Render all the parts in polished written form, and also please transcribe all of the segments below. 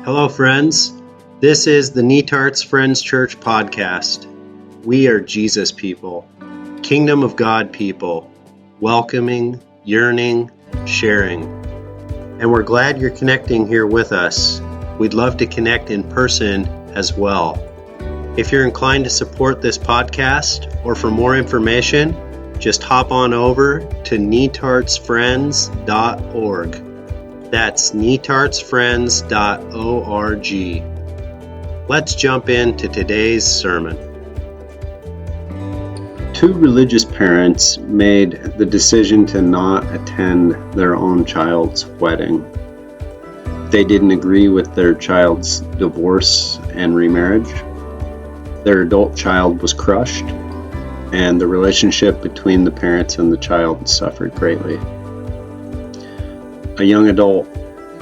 Hello, friends. This is the Netarts Friends Church podcast. We are Jesus people, Kingdom of God people, welcoming, yearning, sharing. And we're glad you're connecting here with us. We'd love to connect in person as well. If you're inclined to support this podcast or for more information, just hop on over to netartsfriends.org. That's netartsfriends.org. Let's jump into today's sermon. Two religious parents made the decision to not attend their own child's wedding. They didn't agree with their child's divorce and remarriage. Their adult child was crushed, and the relationship between the parents and the child suffered greatly. A young adult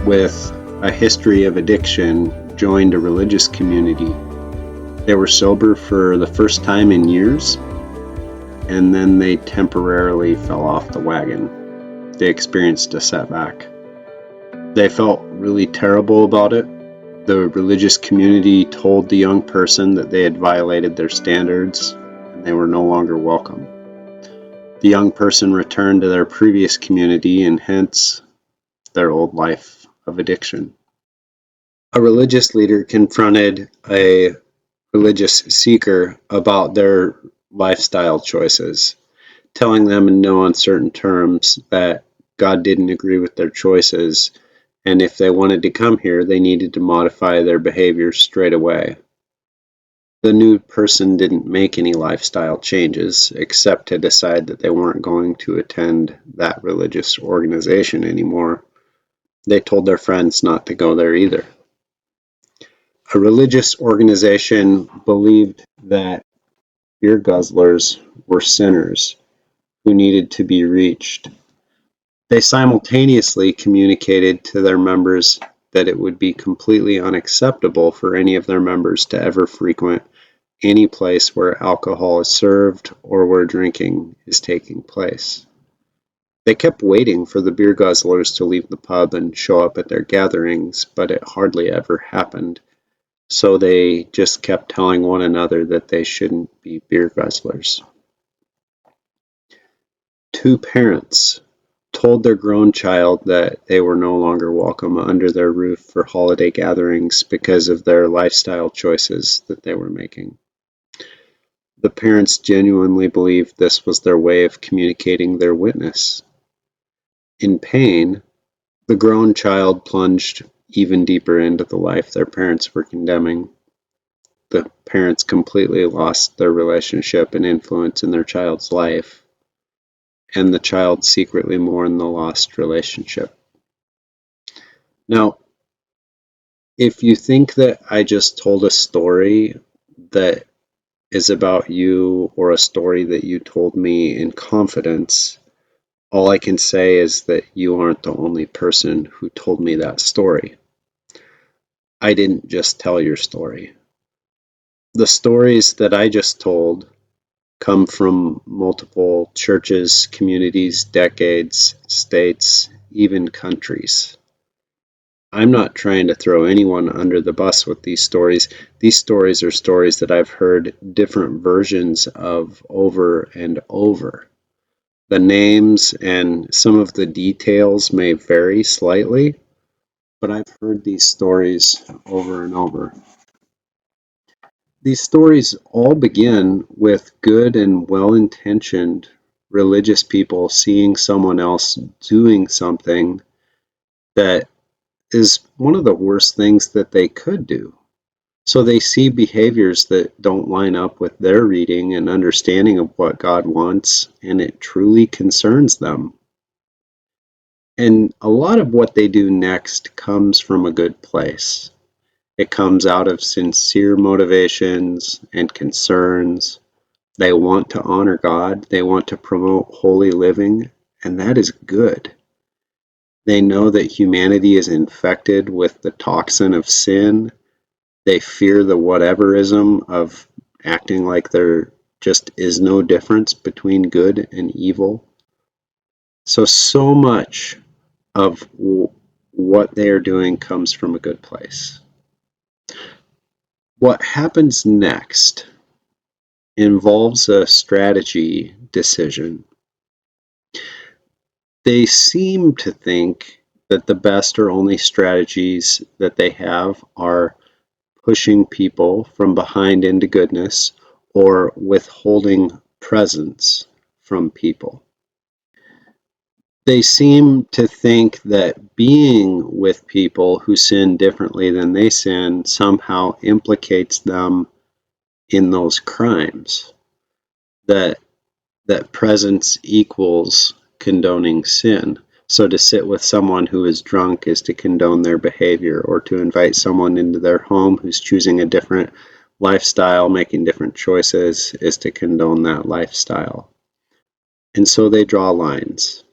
with a history of addiction joined a religious community. They were sober for the first time in years, and then they temporarily fell off the wagon. They experienced a setback. They felt really terrible about it. The religious community told the young person that they had violated their standards and they were no longer welcome. The young person returned to their previous community and hence their old life of addiction. A religious leader confronted a religious seeker about their lifestyle choices, telling them in no uncertain terms that God didn't agree with their choices, and if they wanted to come here, they needed to modify their behavior straight away. The new person didn't make any lifestyle changes except to decide that they weren't going to attend that religious organization anymore. They told their friends not to go there either. A religious organization believed that beer guzzlers were sinners who needed to be reached. They simultaneously communicated to their members that it would be completely unacceptable for any of their members to ever frequent any place where alcohol is served or where drinking is taking place. They kept waiting for the beer guzzlers to leave the pub and show up at their gatherings, but it hardly ever happened. So they just kept telling one another that they shouldn't be beer guzzlers. Two parents told their grown child that they were no longer welcome under their roof for holiday gatherings because of their lifestyle choices that they were making. The parents genuinely believed this was their way of communicating their witness. In pain, the grown child plunged even deeper into the life their parents were condemning. The parents completely lost their relationship and influence in their child's life, and the child secretly mourned the lost relationship. Now, if you think that I just told a story that is about you or a story that you told me in confidence, all I can say is that you aren't the only person who told me that story. I didn't just tell your story. The stories that I just told come from multiple churches, communities, decades, states, even countries. I'm not trying to throw anyone under the bus with these stories. These stories are stories that I've heard different versions of over and over. The names and some of the details may vary slightly, but I've heard these stories over and over. These stories all begin with good and well-intentioned religious people seeing someone else doing something that is one of the worst things that they could do. So they see behaviors that don't line up with their reading and understanding of what God wants, and it truly concerns them. And a lot of what they do next comes from a good place. It comes out of sincere motivations and concerns. They want to honor God. They want to promote holy living, and that is good. They know that humanity is infected with the toxin of sin. They fear the whateverism of acting like there just is no difference between good and evil. So much of what they are doing comes from a good place. What happens next involves a strategy decision. They seem to think that the best or only strategies that they have are pushing people from behind into goodness or withholding presence from people. They seem to think that being with people who sin differently than they sin somehow implicates them in those crimes, that presence equals condoning sin. So to sit with someone who is drunk is to condone their behavior, or to invite someone into their home who's choosing a different lifestyle, making different choices, is to condone that lifestyle. And so they draw lines.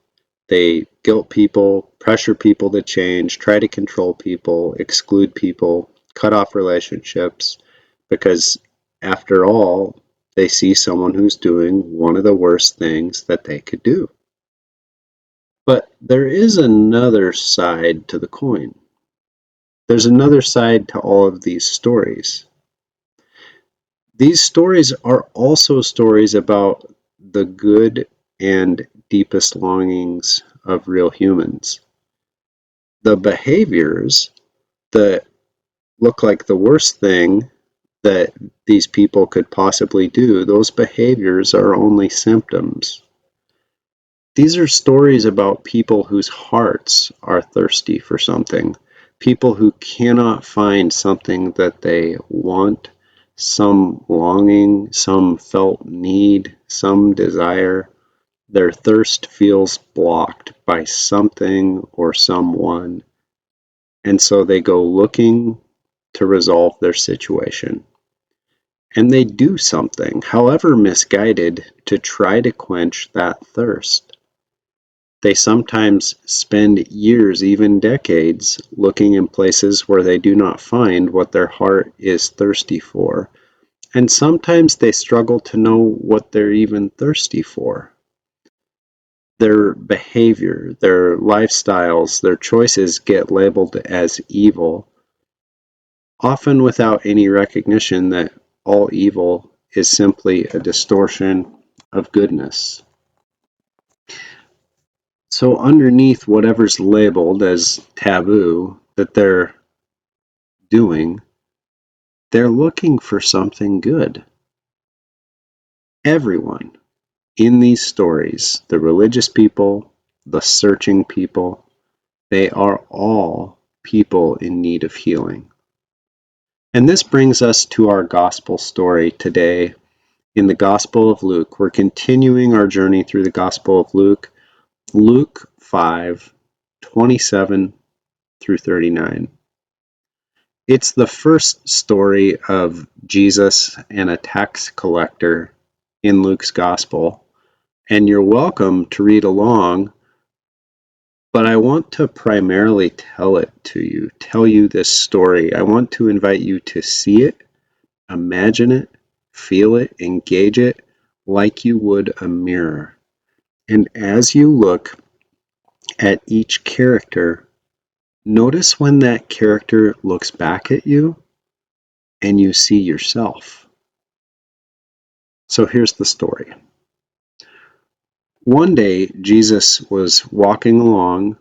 They guilt people, pressure people to change, try to control people, exclude people, cut off relationships, because after all, they see someone who's doing one of the worst things that they could do. But there is another side to the coin. There's another side to all of these stories. These stories are also stories about the good and deepest longings of real humans. The behaviors that look like the worst thing that these people could possibly do, those behaviors are only symptoms. These are stories about people whose hearts are thirsty for something, people who cannot find something that they want, some longing, some felt need, some desire. Their thirst feels blocked by something or someone, and so they go looking to resolve their situation. And they do something, however misguided, to try to quench that thirst. They sometimes spend years, even decades, looking in places where they do not find what their heart is thirsty for. And sometimes they struggle to know what they're even thirsty for. Their behavior, their lifestyles, their choices get labeled as evil, often without any recognition that all evil is simply a distortion of goodness. So underneath whatever's labeled as taboo that they're doing, they're looking for something good. Everyone in these stories, the religious people, the searching people, they are all people in need of healing. And this brings us to our gospel story today in the Gospel of Luke. We're continuing our journey through the Gospel of Luke, Luke 5:27 through 39. It's the first story of Jesus and a tax collector in Luke's Gospel, and you're welcome to read along, but I want to primarily tell you this story. I want to invite you to see it, imagine it, feel it, engage it like you would a mirror. And as you look at each character, notice when that character looks back at you and you see yourself. So here's the story. One day, Jesus was walking along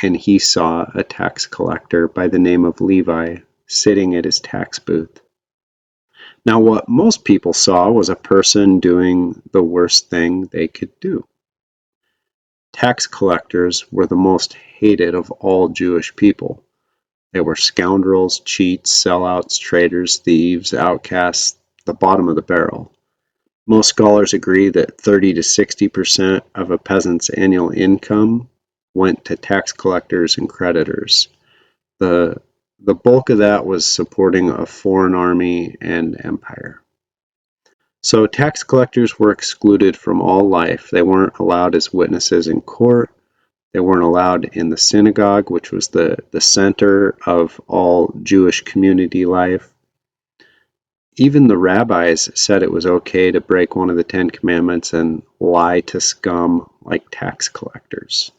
and he saw a tax collector by the name of Levi sitting at his tax booth. Now, what most people saw was a person doing the worst thing they could do. Tax collectors were the most hated of all Jewish people. They were scoundrels, cheats, sellouts, traitors, thieves, outcasts, the bottom of the barrel. Most scholars agree that 30 to 60% of a peasant's annual income went to tax collectors and creditors. The bulk of that was supporting a foreign army and empire. So tax collectors were excluded from all life. They weren't allowed as witnesses in court. They weren't allowed in the synagogue, which was the center of all Jewish community life. Even the rabbis said it was okay to break one of the 10 Commandments and lie to scum like tax collectors.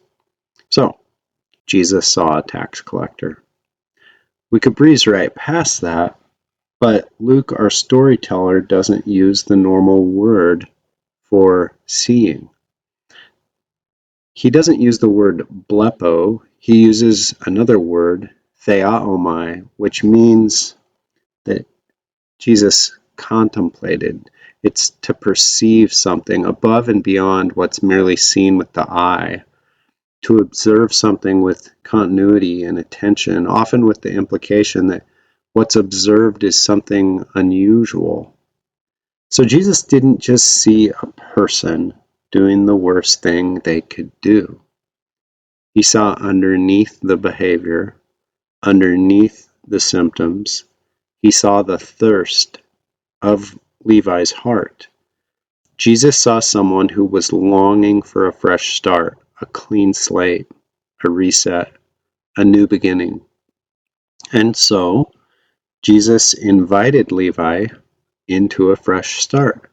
So, Jesus saw a tax collector. We could breeze right past that, But Luke, our storyteller, doesn't use the normal word for seeing. He doesn't use the word blepo. He uses another word, theaomai, which means that Jesus contemplated. It's to perceive something above and beyond what's merely seen with the eye, to observe something with continuity and attention, often with the implication that what's observed is something unusual. So Jesus didn't just see a person doing the worst thing they could do. He saw underneath the behavior, underneath the symptoms. He saw the thirst of Levi's heart. Jesus saw someone who was longing for a fresh start, a clean slate, a reset, a new beginning. And so Jesus invited Levi into a fresh start.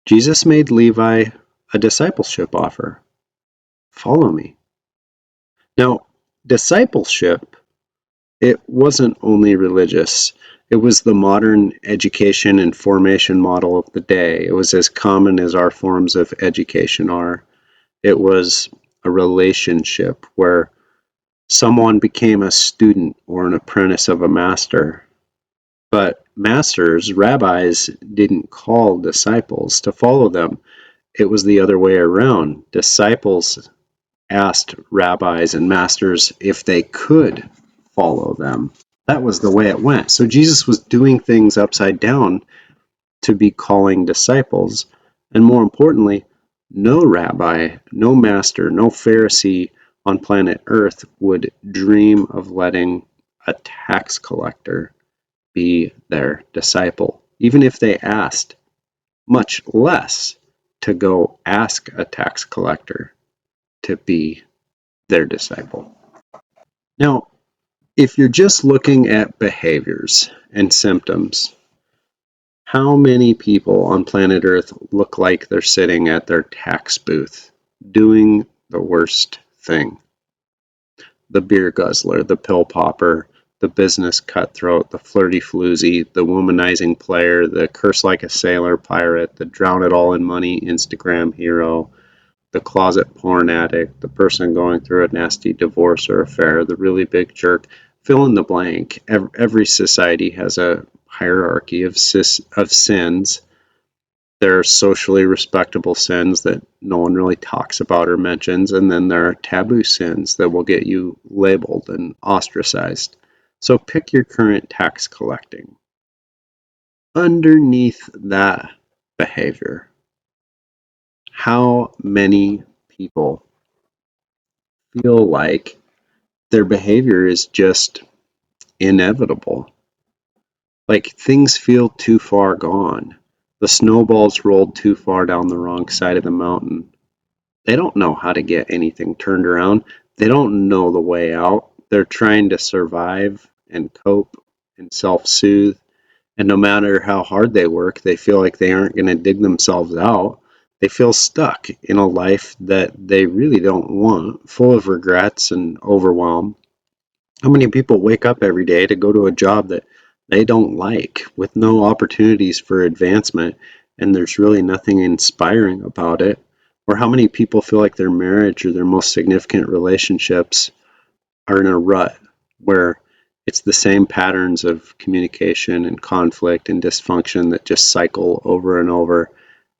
Jesus made Levi a discipleship offer. Follow me. Now, discipleship, it wasn't only religious. It was the modern education and formation model of the day. It was as common as our forms of education are. It was a relationship where someone became a student or an apprentice of a master. But masters, rabbis, didn't call disciples to follow them. It was the other way around. Disciples asked rabbis and masters if they could follow them. That was the way it went. So Jesus was doing things upside down to be calling disciples. And more importantly, no rabbi, no master, no Pharisee on planet Earth would dream of letting a tax collector be their disciple, even if they asked, much less to go ask a tax collector to be their disciple. Now, if you're just looking at behaviors and symptoms, how many people on planet Earth look like they're sitting at their tax booth doing the worst thing? The beer guzzler, the pill popper, the business cutthroat, the flirty floozy, the womanizing player, the curse like a sailor pirate, the drown it all in money Instagram hero, the closet porn addict, the person going through a nasty divorce or affair, the really big jerk. Fill in the blank. Every society has a hierarchy of sins. There are socially respectable sins that no one really talks about or mentions, and then there are taboo sins that will get you labeled and ostracized. So pick your current tax collecting. Underneath that behavior, how many people feel like their behavior is just inevitable? Like things feel too far gone. The snowball's rolled too far down the wrong side of the mountain. They don't know how to get anything turned around. They don't know the way out. They're trying to survive and cope and self-soothe. And no matter how hard they work, they feel like they aren't going to dig themselves out. They feel stuck in a life that they really don't want, full of regrets and overwhelm. How many people wake up every day to go to a job that they don't like, with no opportunities for advancement, and there's really nothing inspiring about it? Or how many people feel like their marriage or their most significant relationships are in a rut where it's the same patterns of communication and conflict and dysfunction that just cycle over and over?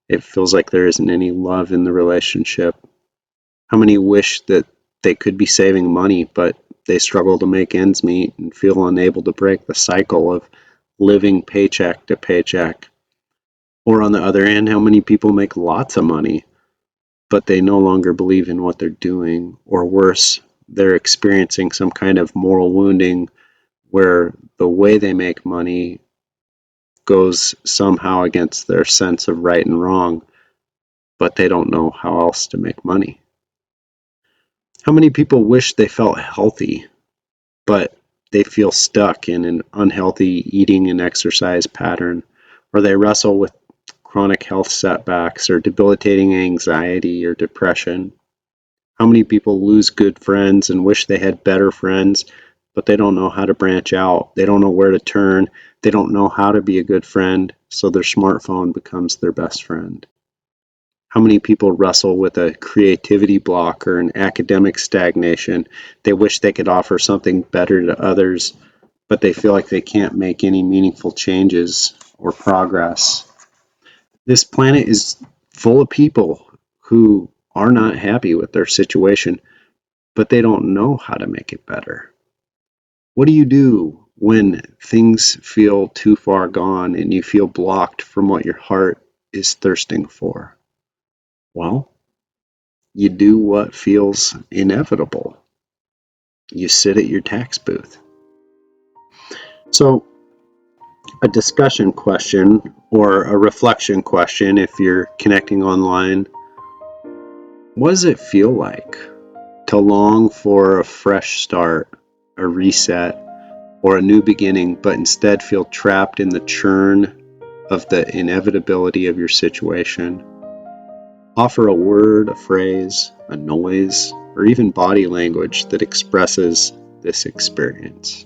It feels like there isn't any love in the relationship. How many wish that they could be saving money, but they struggle to make ends meet and feel unable to break the cycle of living paycheck to paycheck? Or on the other hand, how many people make lots of money, but they no longer believe in what they're doing? Or worse, they're experiencing some kind of moral wounding where the way they make money goes somehow against their sense of right and wrong, but they don't know how else to make money. How many people wish they felt healthy, but they feel stuck in an unhealthy eating and exercise pattern, or they wrestle with chronic health setbacks or debilitating anxiety or depression? How many people lose good friends and wish they had better friends, but they don't know how to branch out. They don't know where to turn. They don't know how to be a good friend, so their smartphone becomes their best friend. How many people wrestle with a creativity block or an academic stagnation? They wish they could offer something better to others, but they feel like they can't make any meaningful changes or progress. This planet is full of people who are not happy with their situation, but they don't know how to make it better. What do you do when things feel too far gone and you feel blocked from what your heart is thirsting for? Well, you do what feels inevitable. You sit at your tax booth. So, a discussion question or a reflection question if you're connecting online. What does it feel like to long for a fresh start, a reset, or a new beginning, but instead feel trapped in the churn of the inevitability of your situation? Offer a word, a phrase, a noise, or even body language that expresses this experience.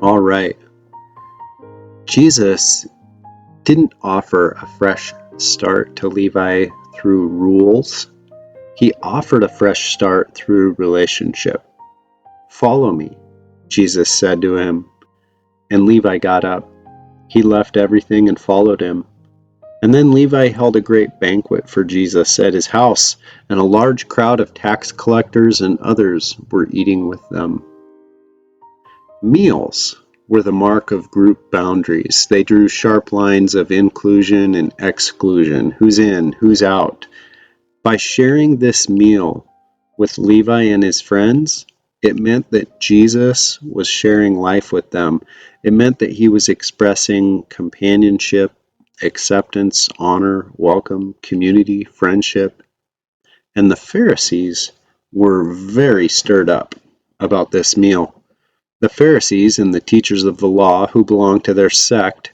All right. Jesus didn't offer a fresh start to Levi through rules. He offered a fresh start through relationship. Follow me, Jesus said to him, and Levi got up. He left everything and followed him. And then Levi held a great banquet for Jesus at his house, and a large crowd of tax collectors and others were eating with them. Meals were the mark of group boundaries. They drew sharp lines of inclusion and exclusion, who's in, who's out. By sharing this meal with Levi and his friends, it meant that Jesus was sharing life with them. It meant that he was expressing companionship, acceptance, honor, welcome, community, friendship. And the Pharisees were very stirred up about this meal. The Pharisees and the teachers of the law who belonged to their sect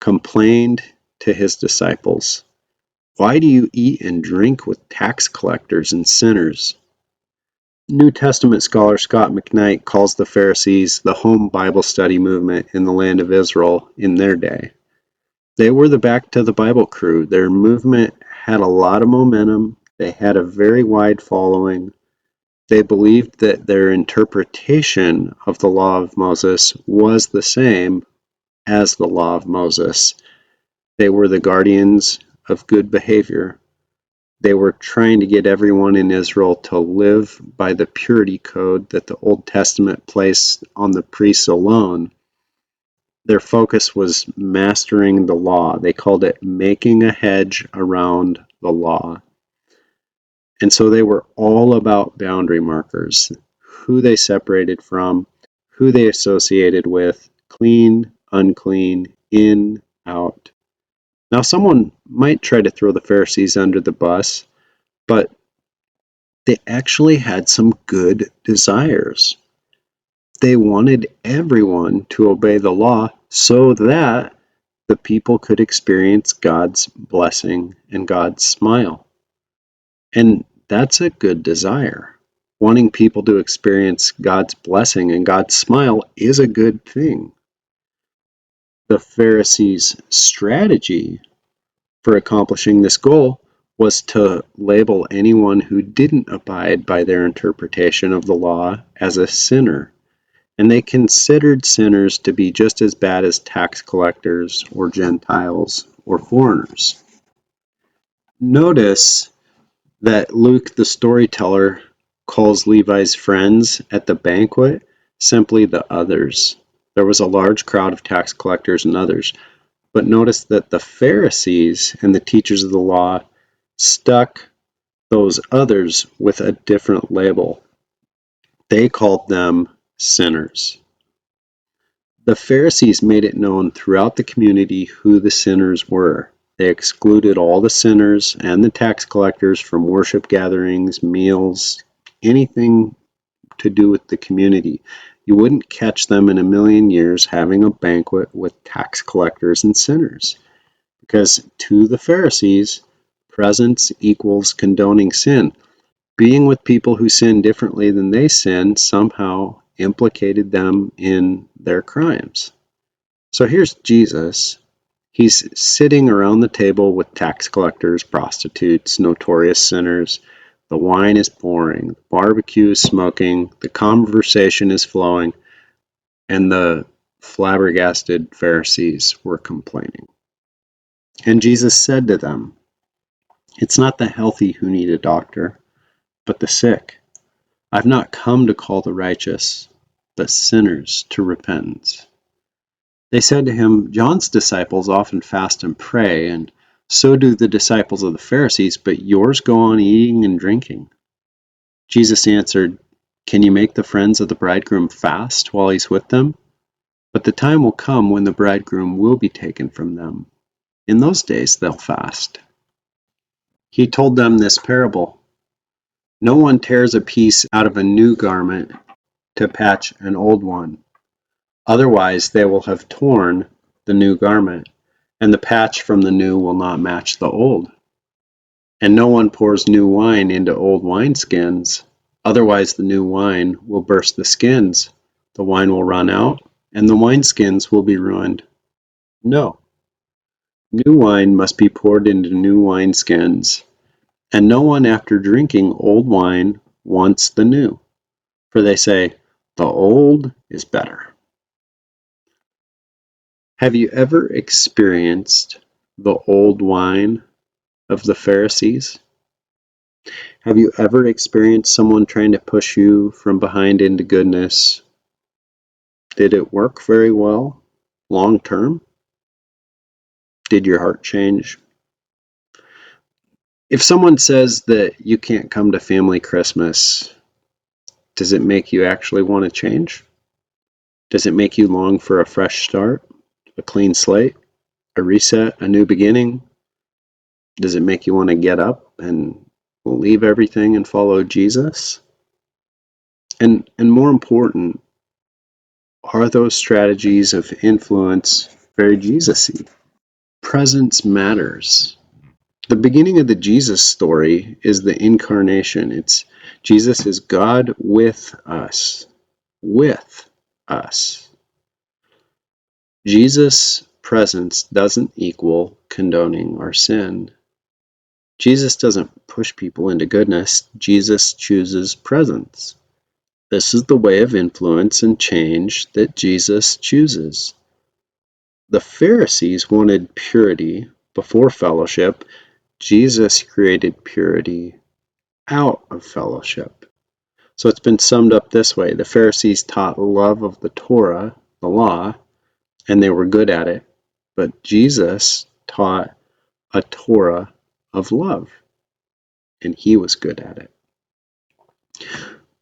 complained to his disciples, "Why do you eat and drink with tax collectors and sinners?" New Testament scholar Scott McKnight calls the Pharisees the home Bible study movement in the land of Israel in their day. They were the back to the Bible crew. Their movement had a lot of momentum. They had a very wide following. They believed that their interpretation of the law of Moses was the same as the law of Moses. They were the guardians of good behavior. They were trying to get everyone in Israel to live by the purity code that the Old Testament placed on the priests alone. Their focus was mastering the law. They called it making a hedge around the law. And so they were all about boundary markers, who they separated from, who they associated with, clean, unclean, in, out. Now, someone might try to throw the Pharisees under the bus, but they actually had some good desires. They wanted everyone to obey the law so that the people could experience God's blessing and God's smile. And that's a good desire. Wanting people to experience God's blessing and God's smile is a good thing. The Pharisees' strategy for accomplishing this goal was to label anyone who didn't abide by their interpretation of the law as a sinner. And they considered sinners to be just as bad as tax collectors or Gentiles or foreigners. Notice that Luke the storyteller calls Levi's friends at the banquet simply the others. There was a large crowd of tax collectors and others. But notice that the Pharisees and the teachers of the law stuck those others with a different label. They called them sinners. The Pharisees made it known throughout the community who the sinners were. They excluded all the sinners and the tax collectors from worship gatherings, meals, anything to do with the community. You wouldn't catch them in a million years having a banquet with tax collectors and sinners. Because to the Pharisees, presence equals condoning sin. Being with people who sin differently than they sin somehow implicated them in their crimes. So here's Jesus. He's sitting around the table with tax collectors, prostitutes, notorious sinners. The wine is pouring, the barbecue is smoking, the conversation is flowing, and the flabbergasted Pharisees were complaining. And Jesus said to them, "It's not the healthy who need a doctor, but the sick. I've not come to call the righteous, but sinners to repentance." They said to him, "John's disciples often fast and pray, and so do the disciples of the Pharisees, but yours go on eating and drinking." Jesus answered, "Can you make the friends of the bridegroom fast while he's with them? But the time will come when the bridegroom will be taken from them. In those days they'll fast." He told them this parable: "No one tears a piece out of a new garment to patch an old one. Otherwise they will have torn the new garment, and the patch from the new will not match the old. And no one pours new wine into old wineskins. Otherwise the new wine will burst the skins, the wine will run out, and the wineskins will be ruined. No, new wine must be poured into new wineskins. And no one after drinking old wine wants the new, for they say, 'The old is better.'" Have you ever experienced the old wine of the Pharisees? Have you ever experienced someone trying to push you from behind into goodness? Did it work very well long term? Did your heart change? If someone says that you can't come to family Christmas, does it make you actually want to change? Does it make you long for a fresh start, a clean slate, a reset, a new beginning? Does it make you want to get up and leave everything and follow Jesus? And more important, are those strategies of influence very Jesus-y? Presence matters. The beginning of the Jesus story is the incarnation. It's Jesus is God with us. With us. Jesus' presence doesn't equal condoning our sin. Jesus doesn't push people into goodness. Jesus chooses presence. This is the way of influence and change that Jesus chooses. The Pharisees wanted purity before fellowship. Jesus created purity out of fellowship. So it's been summed up this way: the Pharisees taught love of the Torah, the law, and they were good at it. But Jesus taught a Torah of love, and he was good at it.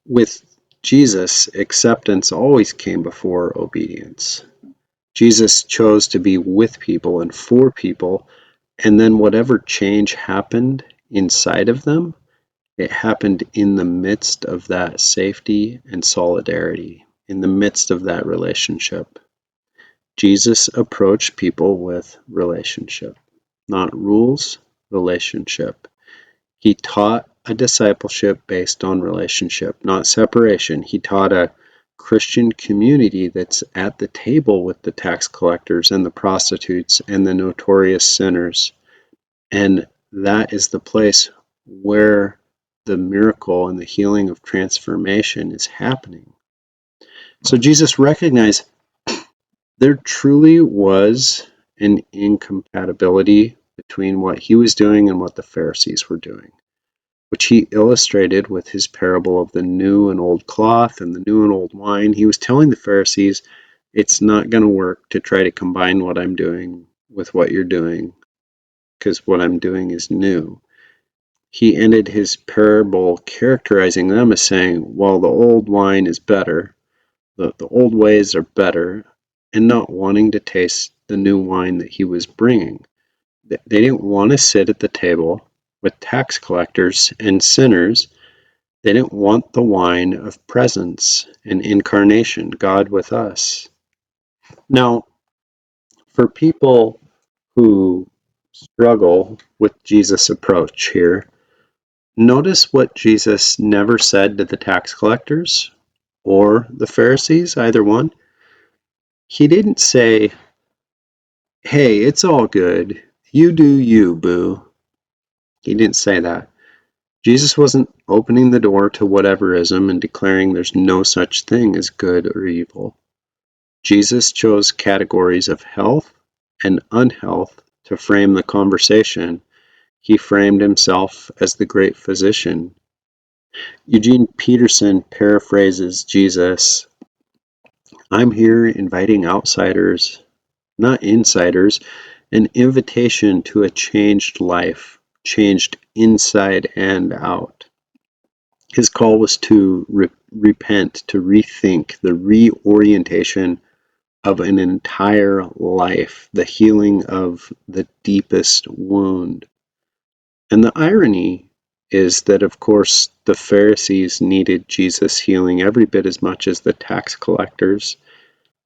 With Jesus, acceptance always came before obedience. Jesus chose to be with people and for people, and then whatever change happened inside of them, it happened in the midst of that safety and solidarity, in the midst of that relationship. Jesus approached people with relationship, not rules, relationship. He taught a discipleship based on relationship, not separation. He taught a Christian community that's at the table with the tax collectors and the prostitutes and the notorious sinners. And that is the place where the miracle and the healing of transformation is happening. So Jesus recognized there truly was an incompatibility between what he was doing and what the Pharisees were doing, which he illustrated with his parable of the new and old cloth and the new and old wine. He was telling the Pharisees, it's not going to work to try to combine what I'm doing with what you're doing, because what I'm doing is new. He ended his parable characterizing them as saying, well, the old wine is better, the old ways are better, and not wanting to taste the new wine that he was bringing. They didn't want to sit at the table with tax collectors and sinners. They didn't want the wine of presence and incarnation, God with us. Now, for people who struggle with Jesus' approach here, notice what Jesus never said to the tax collectors or the Pharisees, either one. He didn't say, hey, it's all good. You do you, boo. He didn't say that. Jesus wasn't opening the door to whateverism and declaring there's no such thing as good or evil. Jesus chose categories of health and unhealth to frame the conversation. He framed himself as the great physician. Eugene Peterson paraphrases Jesus, I'm here inviting outsiders, not insiders, an invitation to a changed life, changed inside and out. His call was to repent, to rethink, the reorientation of an entire life, the healing of the deepest wound. And the irony is that, of course, the Pharisees needed Jesus' healing every bit as much as the tax collectors.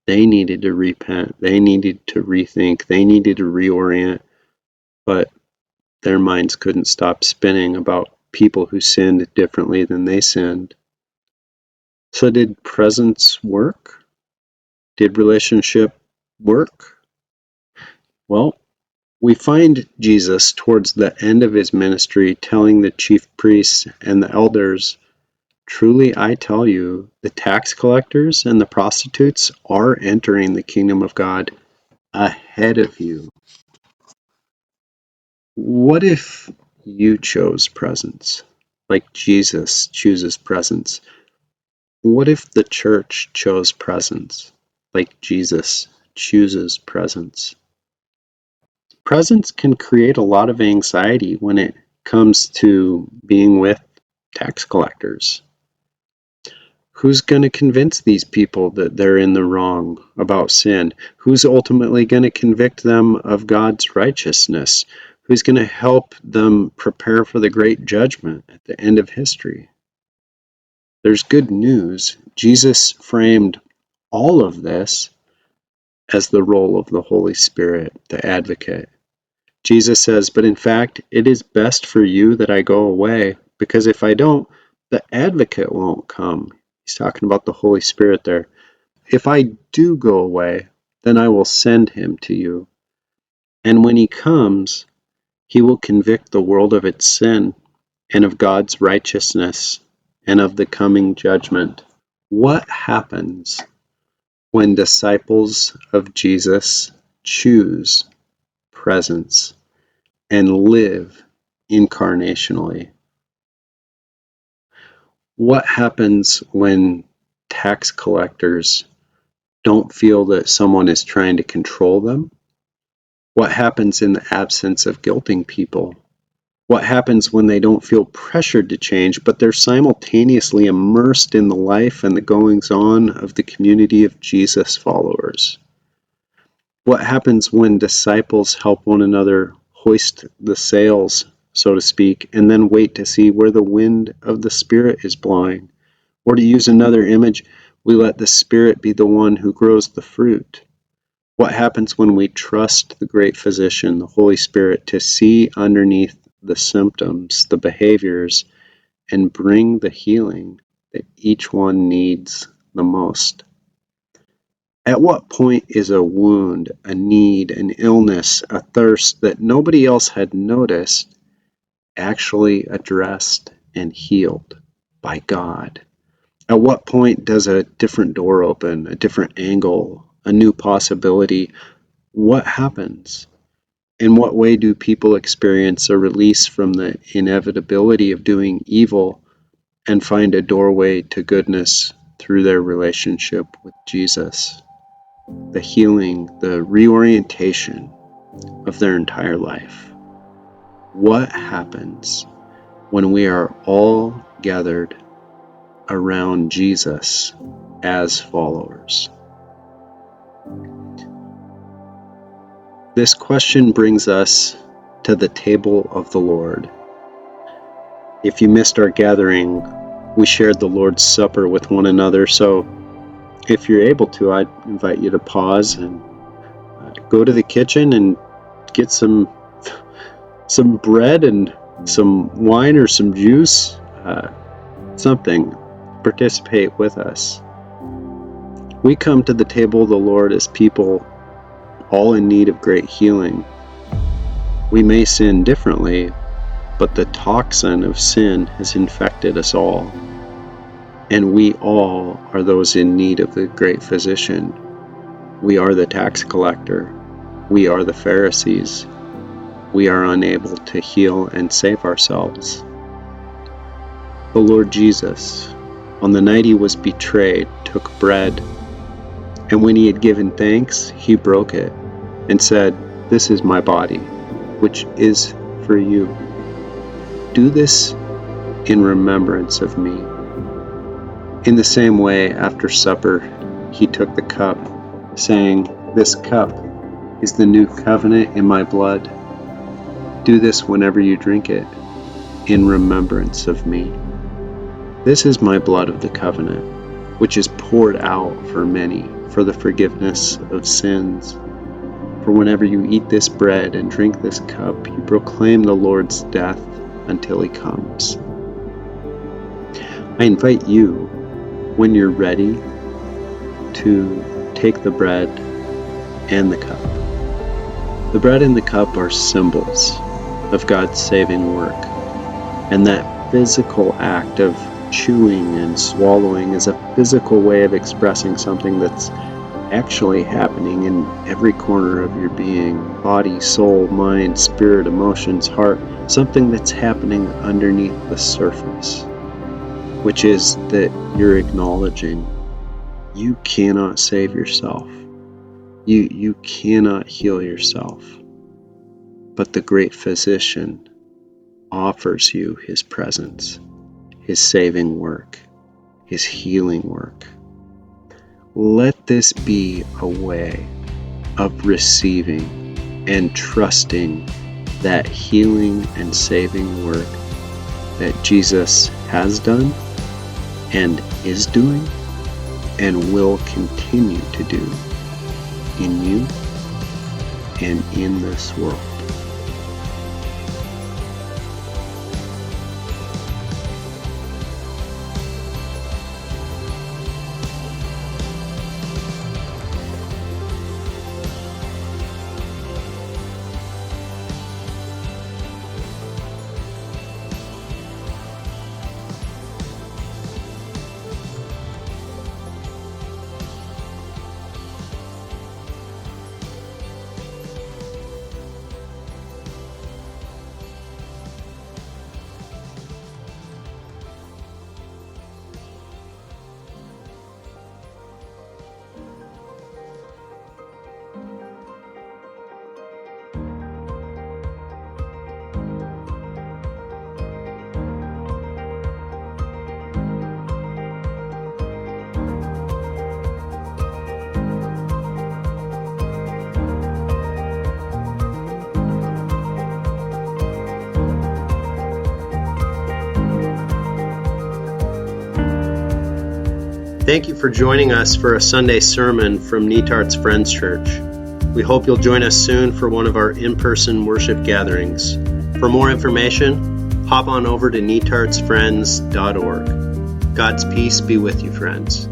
They needed to repent, they needed to rethink, they needed to reorient, but their minds couldn't stop spinning about people who sinned differently than they sinned. So did presence work? Did relationship work? Well, we find Jesus towards the end of his ministry telling the chief priests and the elders, truly I tell you, the tax collectors and the prostitutes are entering the kingdom of God ahead of you. What if you chose presence, like Jesus chooses presence? What if the church chose presence, like Jesus chooses presence? Presence can create a lot of anxiety when it comes to being with tax collectors. Who's going to convince these people that they're in the wrong about sin? Who's ultimately going to convict them of God's righteousness? Who's going to help them prepare for the great judgment at the end of history? There's good news. Jesus framed all of this as the role of the Holy Spirit, the advocate. Jesus says, but in fact, it is best for you that I go away, because if I don't, the advocate won't come. He's talking about the Holy Spirit there. If I do go away, then I will send him to you. And when he comes, he will convict the world of its sin and of God's righteousness and of the coming judgment. What happens when disciples of Jesus choose presence and live incarnationally? What happens when tax collectors don't feel that someone is trying to control them? What happens in the absence of guilting people? What happens when they don't feel pressured to change, but they're simultaneously immersed in the life and the goings on of the community of Jesus followers? What happens when disciples help one another hoist the sails, so to speak, and then wait to see where the wind of the Spirit is blowing? Or to use another image, we let the Spirit be the one who grows the fruit. What happens when we trust the great physician, the Holy Spirit, to see underneath the symptoms, the behaviors, and bring the healing that each one needs the most? At what point is a wound, a need, an illness, a thirst that nobody else had noticed actually addressed and healed by God? At what point does a different door open, a different angle, a new possibility? What happens? In what way do people experience a release from the inevitability of doing evil and find a doorway to goodness through their relationship with Jesus? The healing, the reorientation of their entire life. What happens? when we are all gathered around Jesus as followers. This question brings us to the table of the Lord. If you missed our gathering, we shared the Lord's Supper with one another, so if you're able to, I'd invite you to pause and go to the kitchen and get some bread and some wine or some juice, something. Participate with us. We come to the table of the Lord as people all in need of great healing. We may sin differently, but the toxin of sin has infected us all, and we all are those in need of the great physician. We are the tax collector. We are the Pharisees. We are unable to heal and save ourselves. The Lord Jesus, on the night he was betrayed, took bread, and when he had given thanks, he broke it and said, "This is my body, which is for you. Do this in remembrance of me." In the same way, after supper, he took the cup, saying, "This cup is the new covenant in my blood. Do this whenever you drink it, in remembrance of me. This is my blood of the covenant, which is poured out for many for the forgiveness of sins. For whenever you eat this bread and drink this cup, you proclaim the Lord's death until he comes." I invite you, when you're ready, to take the bread and the cup. The bread and the cup are symbols of God's saving work, and that physical act of chewing and swallowing is a physical way of expressing something that's actually happening in every corner of your being: body, soul, mind, spirit, emotions, heart, something that's happening underneath the surface, which is that you're acknowledging you cannot save yourself. You cannot heal yourself. But the great physician offers you his presence, his saving work, his healing work. Let this be a way of receiving and trusting that healing and saving work that Jesus has done and is doing and will continue to do in you and in this world. Thank you for joining us for a Sunday sermon from Netart's Friends Church. We hope you'll join us soon for one of our in-person worship gatherings. For more information, hop on over to netartsfriends.org. God's peace be with you, friends.